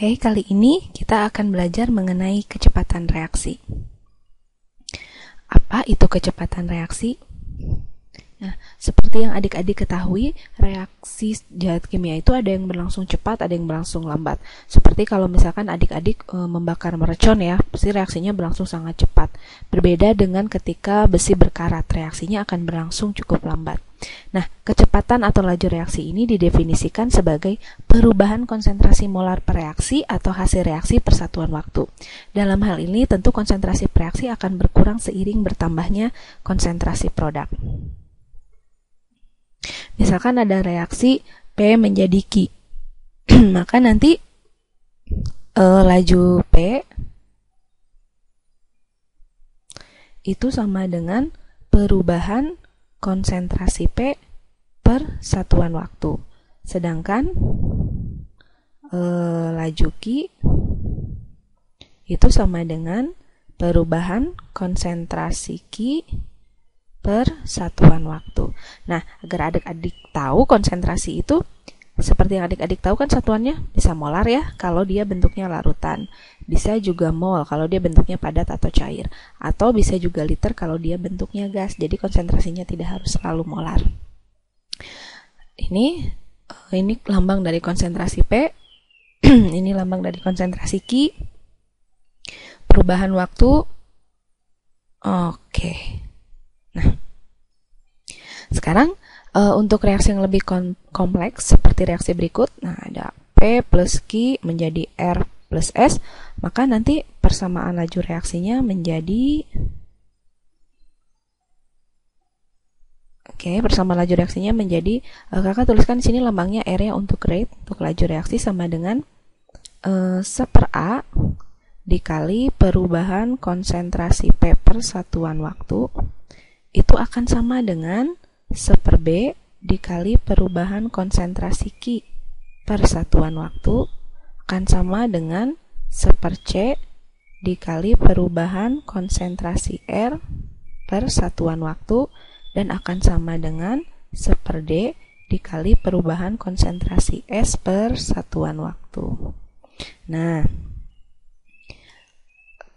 Oke, kali ini kita akan belajar mengenai kecepatan reaksi. Apa itu kecepatan reaksi? Nah, seperti yang adik-adik ketahui, reaksi zat kimia itu ada yang berlangsung cepat, ada yang berlangsung lambat. Seperti kalau misalkan adik-adik membakar mercon ya, pasti reaksinya berlangsung sangat cepat. Berbeda dengan ketika besi berkarat, reaksinya akan berlangsung cukup lambat. Nah, kecepatan atau laju reaksi ini didefinisikan sebagai perubahan konsentrasi molar per reaksi atau hasil reaksi per satuan waktu. Dalam hal ini, tentu konsentrasi per reaksi akan berkurang seiring bertambahnya konsentrasi produk. Misalkan ada reaksi P menjadi Q, maka nanti laju P itu sama dengan perubahan konsentrasi P per satuan waktu. Sedangkan laju Q itu sama dengan perubahan konsentrasi Q per satuan waktu. Nah, agar adik-adik tahu konsentrasi itu, seperti yang adik-adik tahu kan satuannya bisa molar ya, kalau dia bentuknya larutan. Bisa juga mol kalau dia bentuknya padat atau cair. Atau bisa juga liter kalau dia bentuknya gas. Jadi konsentrasinya tidak harus selalu molar. Ini lambang dari konsentrasi P. Ini lambang dari konsentrasi Q. Perubahan waktu. Oke. Nah, sekarang untuk reaksi yang lebih kompleks seperti reaksi berikut, nah ada P plus Q menjadi R plus S, maka nanti persamaan laju reaksinya menjadi persamaan laju reaksinya menjadi kakak tuliskan di sini lambangnya R ya untuk rate, untuk laju reaksi sama dengan 1/A dikali perubahan konsentrasi P per satuan waktu. Itu akan sama dengan 1/B dikali perubahan konsentrasi Q per satuan waktu akan sama dengan 1/C dikali perubahan konsentrasi R per satuan waktu dan akan sama dengan 1/D dikali perubahan konsentrasi S per satuan waktu. Nah,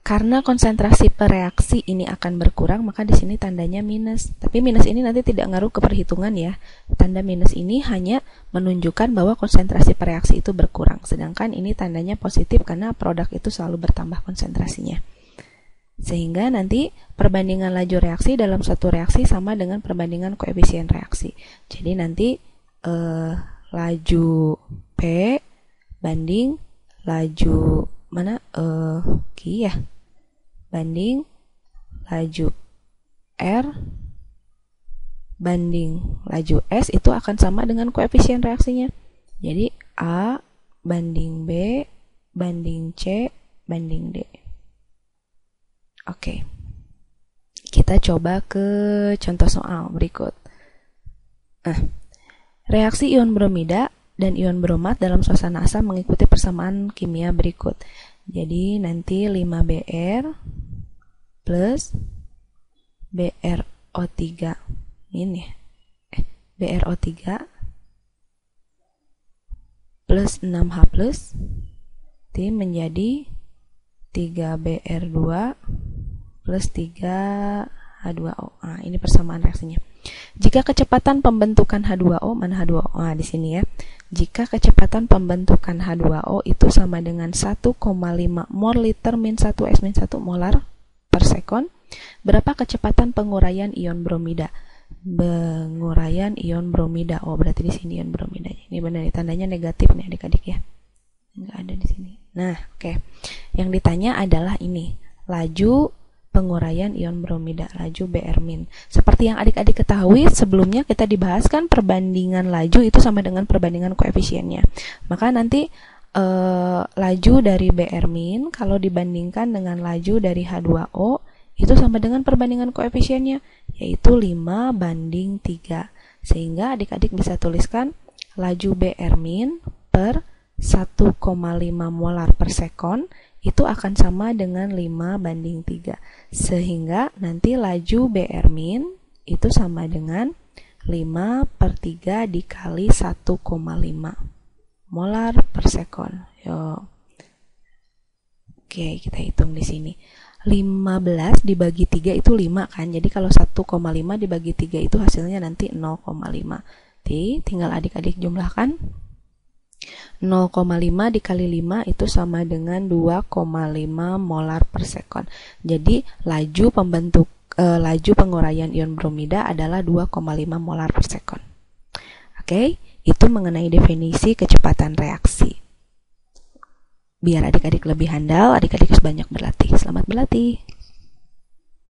karena konsentrasi per reaksi ini akan berkurang, maka di sini tandanya minus. Tapi minus ini nanti tidak ngaruh ke perhitungan ya. Tanda minus ini hanya menunjukkan bahwa konsentrasi per reaksi itu berkurang. Sedangkan ini tandanya positif karena produk itu selalu bertambah konsentrasinya. Sehingga nanti perbandingan laju reaksi dalam satu reaksi sama dengan perbandingan koefisien reaksi. Jadi nanti laju P banding laju Q ya, banding laju R banding laju S itu akan sama dengan koefisien reaksinya. Jadi A banding B banding C banding D. Oke. Kita coba ke contoh soal berikut. Reaksi ion bromida dan ion bromat dalam suasana asam mengikuti persamaan kimia berikut. Jadi nanti 5Br plus BrO3 ini BrO3 plus 6H plus menjadi 3Br2 plus 3H2O. Nah, ini persamaan reaksinya. Jika kecepatan pembentukan H2O, mana H2O? Nah, di sini ya. Jika kecepatan pembentukan H2O itu sama dengan 1,5 mol liter min 1 S min 1 molar per sekon, berapa kecepatan penguraian ion bromida? Penguraian ion bromida. Oh, berarti di sini ion bromidanya. Ini benar, tandanya negatif nih adik-adik ya. Enggak ada di sini. Nah, oke. Yang ditanya adalah ini, laju penguraian ion bromida, laju Br min. Seperti yang adik-adik ketahui, sebelumnya kita dibahas kan perbandingan laju itu sama dengan perbandingan koefisiennya. Maka nanti laju dari Br min kalau dibandingkan dengan laju dari H2O itu sama dengan perbandingan koefisiennya, yaitu 5/3. Sehingga adik-adik bisa tuliskan laju Br min per 1,5 molar per sekon itu akan sama dengan 5/3. Sehingga nanti laju Br min itu sama dengan 5/3 dikali 1,5 molar per sekon. Yo. Oke, kita hitung di sini. 15 dibagi 3 itu 5 kan. Jadi kalau 1,5 dibagi 3 itu hasilnya nanti 0,5. Tinggal adik-adik jumlahkan. 0,5 dikali 5 itu sama dengan 2,5 molar per sekon. Jadi laju penguraian ion bromida adalah 2,5 molar per sekon. Oke, itu mengenai definisi kecepatan reaksi. Biar adik-adik lebih handal, adik-adik harus banyak berlatih. Selamat berlatih.